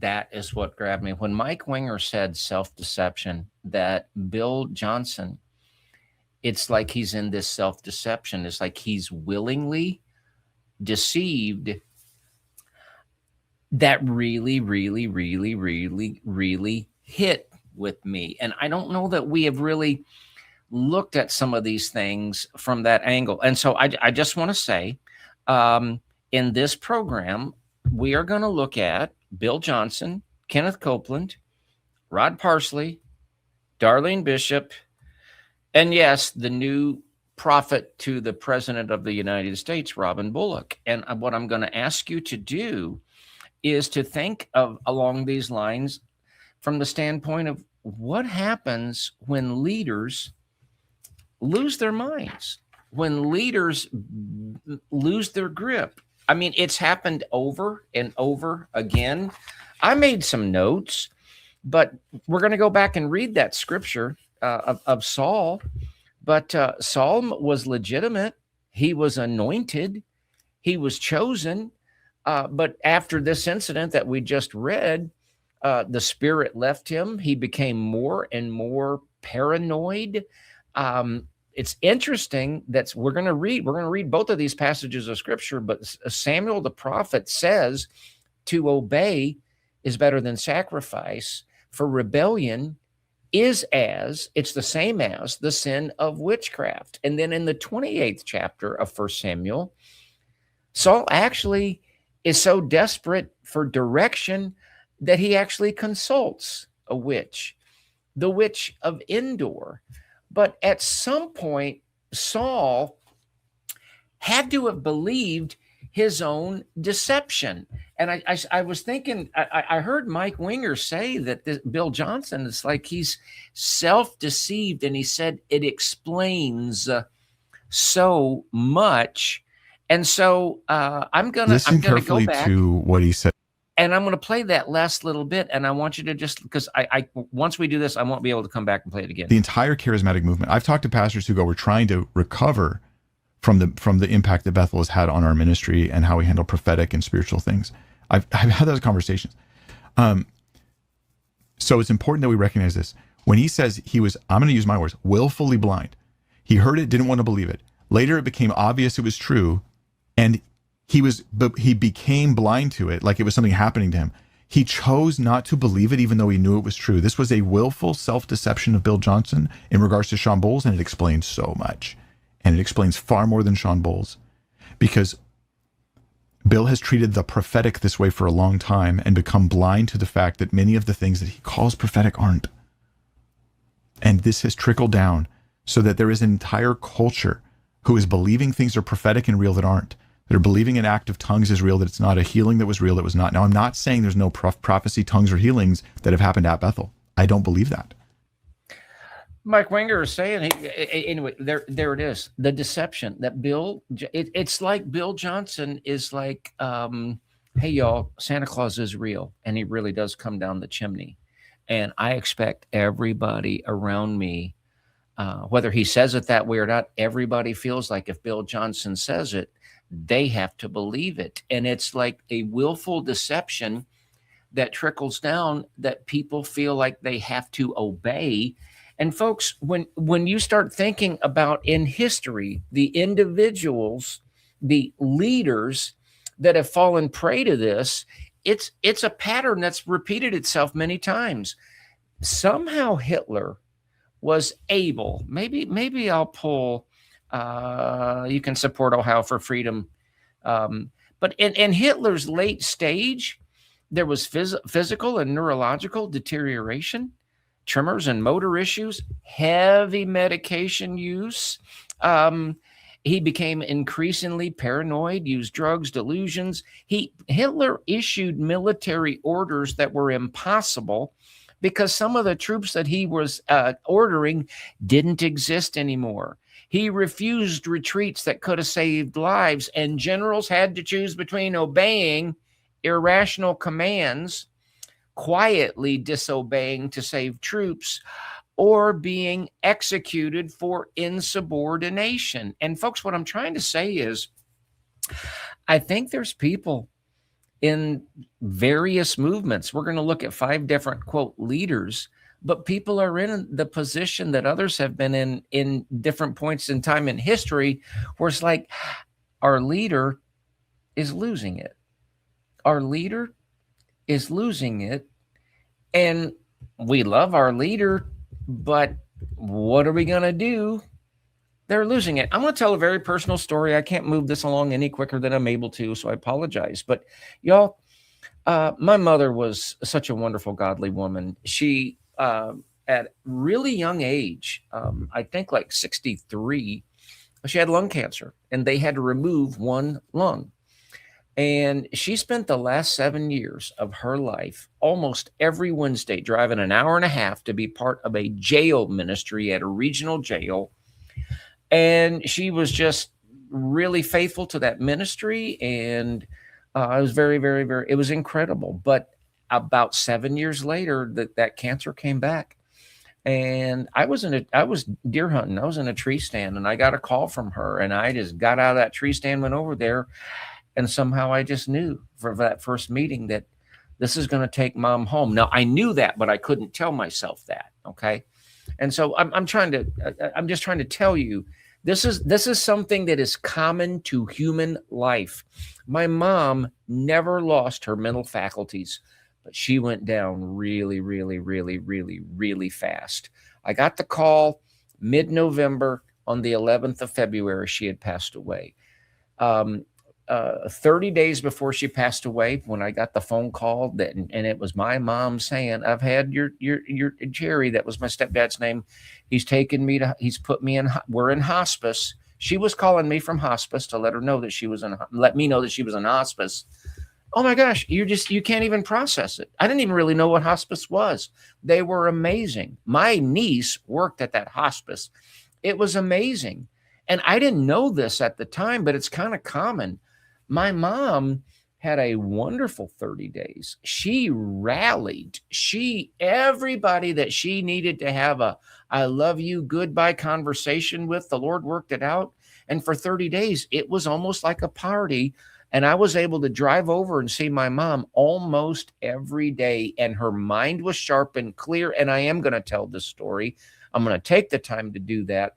that is what grabbed me. When Mike Winger said self-deception, that Bill Johnson, it's like he's in this self-deception. It's like he's willingly deceived. That really, really, really, really, really hit with me. And I don't know that we have really looked at some of these things from that angle. And so I just want to say, in this program, we are going to look at Bill Johnson, Kenneth Copeland, Rod Parsley, Darlene Bishop, and yes, the new prophet to the President of the United States, Robin Bullock. And what I'm going to ask you to do is to think of along these lines from the standpoint of what happens when leaders lose their minds, when leaders lose their grip. I mean, it's happened over and over again. I made some notes, but we're going to go back and read that scripture of Saul. But Saul was legitimate. He was anointed. He was chosen. But after this incident that we just read, the spirit left him. He became more and more paranoid. It's interesting that we're going to read both of these passages of scripture, but Samuel the prophet says to obey is better than sacrifice, for rebellion it's the same as the sin of witchcraft. And then in the 28th chapter of 1 Samuel, Saul actually is so desperate for direction that he actually consults a witch, the witch of Endor. But at some point, Saul had to have believed his own deception. And I was thinking, I heard Mike Winger say that Bill Johnson, it's like he's self-deceived, and he said it explains so much. And so I'm gonna go back to what he said, and I'm gonna play that last little bit. And I want you to just, because I once we do this, I won't be able to come back and play it again. The entire charismatic movement. I've talked to pastors who go, we're trying to recover from the impact that Bethel has had on our ministry and how we handle prophetic and spiritual things. I've had those conversations. So it's important that we recognize this. When he says he was, I'm going to use my words, willfully blind. He heard it, didn't want to believe it. Later, it became obvious it was true, and he became blind to it, like it was something happening to him. He chose not to believe it, even though he knew it was true. This was a willful self-deception of Bill Johnson in regards to Sean Bowles, and it explains so much. And it explains far more than Sean Bowles, because Bill has treated the prophetic this way for a long time and become blind to the fact that many of the things that he calls prophetic aren't. And this has trickled down so that there is an entire culture who is believing things are prophetic and real that aren't. That are believing an act of tongues is real, that it's not, a healing that was real that was not. Now, I'm not saying there's no prophecy, tongues, or healings that have happened at Bethel. I don't believe that. Mike Winger is saying, anyway, there it is. The deception that it's like Bill Johnson is like, hey, y'all, Santa Claus is real, and he really does come down the chimney. And I expect everybody around me, whether he says it that way or not, everybody feels like if Bill Johnson says it, they have to believe it. And it's like a willful deception that trickles down, that people feel like they have to obey. And folks, when you start thinking about in history, the individuals, the leaders that have fallen prey to this, it's a pattern that's repeated itself many times. Somehow Hitler was able, maybe I'll pull, you can support Ohio for Freedom. But in Hitler's late stage, there was physical and neurological deterioration, tremors and motor issues, heavy medication use. He became increasingly paranoid, used drugs, delusions. Hitler issued military orders that were impossible because some of the troops that he was ordering didn't exist anymore. He refused retreats that could have saved lives, and generals had to choose between obeying irrational commands, quietly disobeying to save troops, or being executed for insubordination. And folks, what I'm trying to say is, I think there's people in various movements. We're going to look at 5 different, quote, leaders, but people are in the position that others have been in different points in time in history, where it's like our leader is losing it. Our leader is losing it. And we love our leader, but what are we going to do? They're losing it. I'm going to tell a very personal story. I can't move this along any quicker than I'm able to, so I apologize. But y'all, my mother was such a wonderful, godly woman. She, at really young age, I think like 63, she had lung cancer, and they had to remove one lung. And she spent the last 7 years of her life almost every Wednesday driving an hour and a half to be part of a jail ministry at a regional jail. And she was just really faithful to that ministry. And it was very, very, very, it was incredible. But about 7 years later, that cancer came back. And I was deer hunting. I was in a tree stand, and I got a call from her, and I just got out of that tree stand, went over there. And somehow I just knew for that first meeting that this is going to take mom home. Now, I knew that, but I couldn't tell myself that. Okay. And so I'm just trying to tell you, this is something that is common to human life. My mom never lost her mental faculties, but she went down really, really, really, really, really fast. I got the call mid-November. On the 11th of February, she had passed away. 30 days before she passed away, when I got the phone call and it was my mom saying, "I've had your Jerry," that was my stepdad's name. He's put me in, we're in hospice. She was calling me from hospice to let me know that she was in hospice. Oh my gosh, you can't even process it. I didn't even really know what hospice was. They were amazing. My niece worked at that hospice. It was amazing. And I didn't know this at the time, but it's kind of common. My mom had a wonderful 30 days. She rallied. Everybody that she needed to have a "I love you" goodbye conversation with, the Lord worked it out. And for 30 days, it was almost like a party. And I was able to drive over and see my mom almost every day. And her mind was sharp and clear. And I am going to tell this story. I'm going to take the time to do that.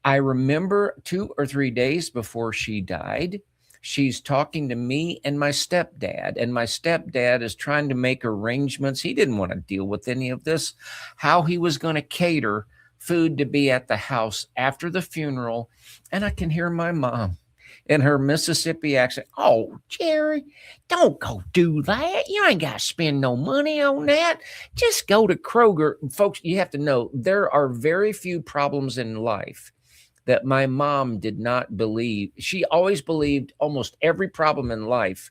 I remember 2 or 3 days before she died, she's talking to me and my stepdad, and my stepdad is trying to make arrangements. He didn't want to deal with any of this, how he was going to cater food to be at the house after the funeral. And I can hear my mom in her Mississippi accent, "Oh, Jerry, don't go do that. You ain't got to spend no money on that. Just go to Kroger." Folks, you have to know, there are very few problems in life that my mom did not believe. She always believed almost every problem in life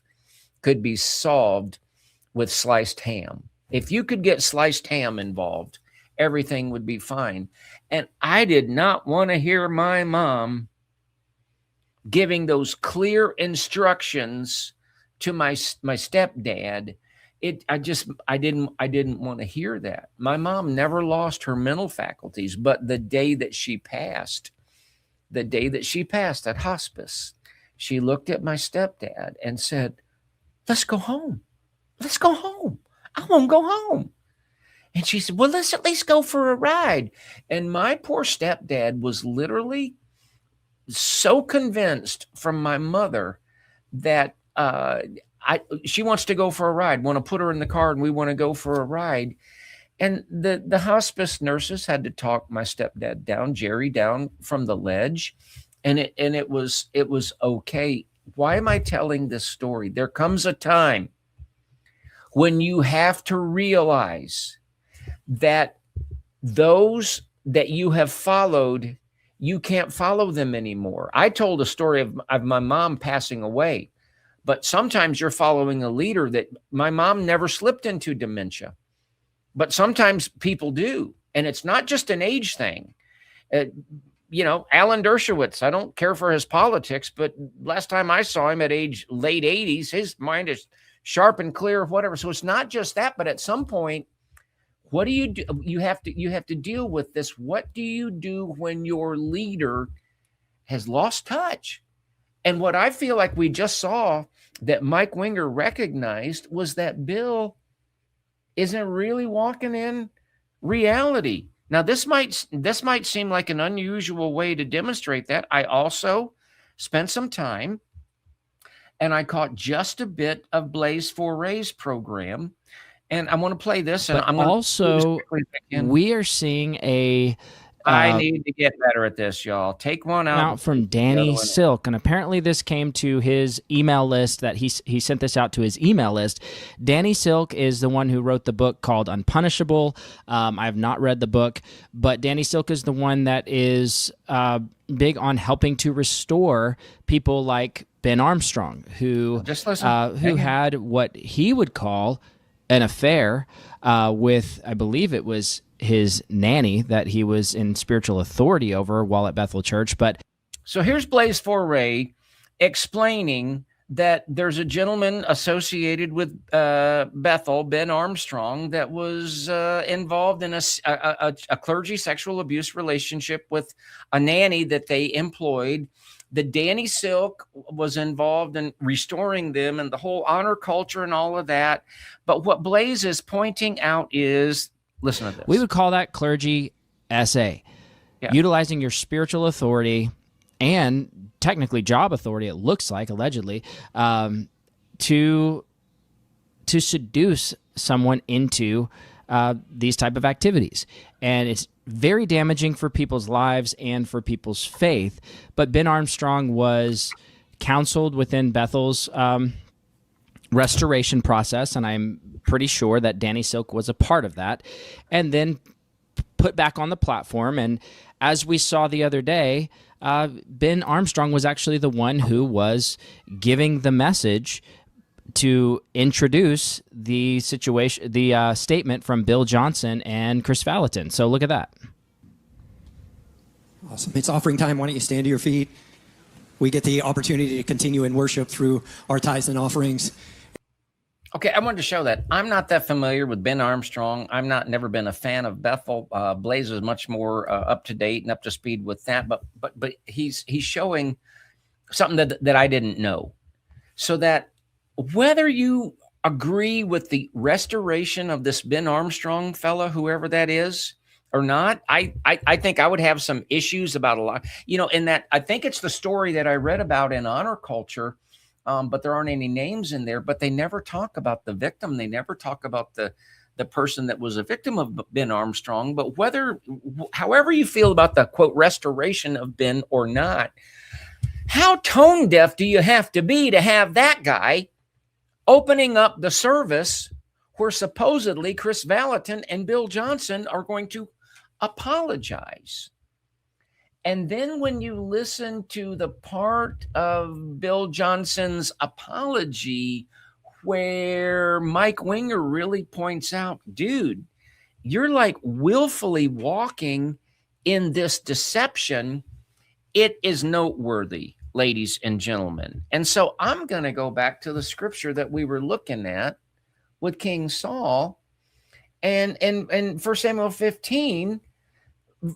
could be solved with sliced ham. If you could get sliced ham involved, everything would be fine. And I did not want to hear my mom giving those clear instructions to my stepdad. I didn't want to hear that. My mom never lost her mental faculties, but the day that she passed at hospice, she looked at my stepdad and said, "Let's go home. Let's go home. I want to go home." And she said, "Well, let's at least go for a ride." And my poor stepdad was literally so convinced from my mother that she wants to go for a ride, want to put her in the car, and we want to go for a ride. And the hospice nurses had to talk my stepdad down, Jerry, down from the ledge. And it was okay. Why am I telling this story? There comes a time when you have to realize that those that you have followed, you can't follow them anymore. I told a story of my mom passing away, but sometimes you're following a leader that my mom never slipped into dementia. But sometimes people do. And it's not just an age thing. Alan Dershowitz, I don't care for his politics, but last time I saw him at late 80s, his mind is sharp and clear, whatever. So it's not just that, but at some point, what do you do? You have to deal with this. What do you do when your leader has lost touch? And what I feel like we just saw that Mike Winger recognized was that Bill isn't really walking in reality. Now, this might seem like an unusual way to demonstrate that. I also spent some time and I caught just a bit of Blaze Foray's program. And I want to play this. And But I'm going also, to we are seeing a I need to get better at this, y'all. Take one out from Danny Silk, and apparently this came to his email list. That he sent this out to his email list. Danny Silk is the one who wrote the book called Unpunishable. I have not read the book, but Danny Silk is the one that is big on helping to restore people like Ben Armstrong, who had what he would call an affair with, I believe it was his nanny that he was in spiritual authority over while at Bethel Church. But so here's Blaze Foray explaining that there's a gentleman associated with Bethel, Ben Armstrong, that was involved in a clergy sexual abuse relationship with a nanny that they employed. The Danny Silk was involved in restoring them and the whole honor culture and all of that. But what Blaze is pointing out is, listen to this. We would call that clergy SA, utilizing your spiritual authority and technically job authority, it looks like, allegedly, to seduce someone into these type of activities. And it's very damaging for people's lives and for people's faith. But Ben Armstrong was counseled within Bethel's restoration process, and I'm pretty sure that Danny Silk was a part of that, and then put back on the platform. And as we saw the other day, Ben Armstrong was actually the one who was giving the message to introduce the situation, the statement from Bill Johnson and Chris Valentin. So look at that. Awesome. It's offering time. Why don't you stand to your feet? We get the opportunity to continue in worship through our tithes and offerings. Okay, I wanted to show that. I'm not that familiar with Ben Armstrong. Never been a fan of Bethel. Blaze is much more up to date and up to speed with that. But he's showing something that I didn't know. So that whether you agree with the restoration of this Ben Armstrong fella, whoever that is, or not, I think I would have some issues about a lot. In that, I think it's the story that I read about in Honor Culture. But there aren't any names in there, but they never talk about the victim. They never talk about the person that was a victim of Ben Armstrong. But however you feel about the, quote, restoration of Ben or not, how tone deaf do you have to have that guy opening up the service where supposedly Chris Valentin and Bill Johnson are going to apologize? And then when you listen to the part of Bill Johnson's apology where Mike Winger really points out, dude, you're like willfully walking in this deception, it is noteworthy, ladies and gentlemen. And so I'm going to go back to the scripture that we were looking at with King Saul, and 1 Samuel 15,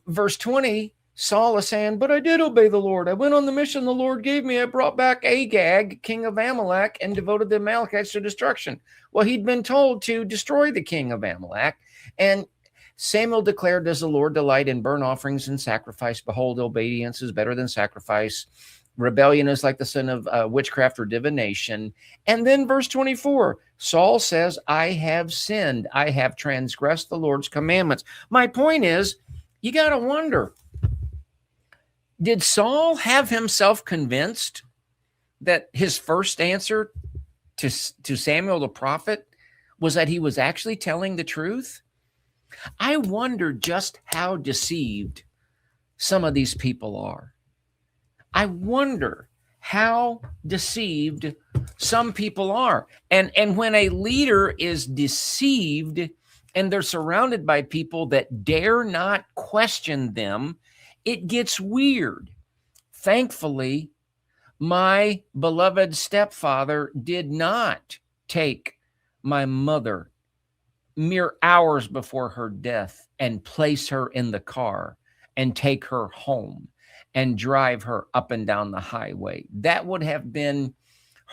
verse 20, Saul is saying, but I did obey the Lord. I went on the mission the Lord gave me. I brought back Agag, king of Amalek, and devoted the Amalekites to destruction. Well, he'd been told to destroy the king of Amalek. And Samuel declared, does the Lord delight in burnt offerings and sacrifice? Behold, obedience is better than sacrifice. Rebellion is like the sin of witchcraft or divination. And then verse 24, Saul says, I have sinned. I have transgressed the Lord's commandments. My point is, you got to wonder, did Saul have himself convinced that his first answer to Samuel the prophet was that he was actually telling the truth? I wonder just how deceived some of these people are. I wonder how deceived some people are. And when a leader is deceived and they're surrounded by people that dare not question them, it gets weird. Thankfully, my beloved stepfather did not take my mother mere hours before her death and place her in the car and take her home and drive her up and down the highway. That would have been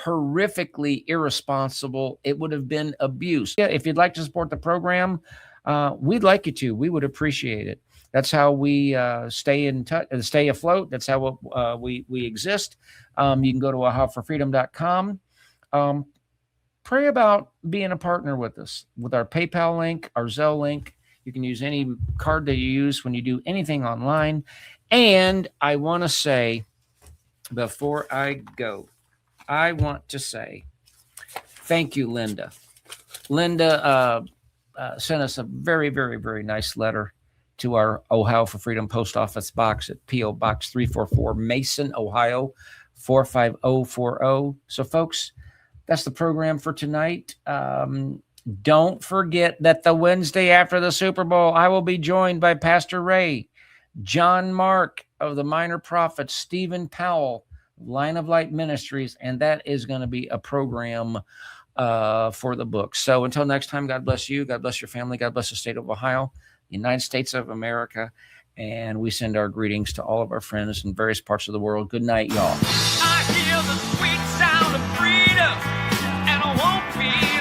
horrifically irresponsible. It would have been abuse. Yeah, if you'd like to support the program, we'd like you to. We would appreciate it. That's how we stay in touch, stay afloat. That's how we exist. You can go to ahowforfreedom.com. Pray about being a partner with us with our PayPal link, our Zelle link. You can use any card that you use when you do anything online. And I want to say, before I go, I want to say thank you, Linda. Linda sent us a very, very, very nice letter to our Ohio for Freedom Post Office box at P.O. Box 344, Mason, Ohio, 45040. So, folks, that's the program for tonight. Don't forget that the Wednesday after the Super Bowl, I will be joined by Pastor Ray, John Mark of the Minor Prophets, Stephen Powell, Line of Light Ministries, and that is going to be a program for the book. So until next time, God bless you. God bless your family. God bless the state of Ohio, the United States of America. And we send our greetings to all of our friends in various parts of the world. Good night, y'all. I hear the sweet sound of freedom, and I won't be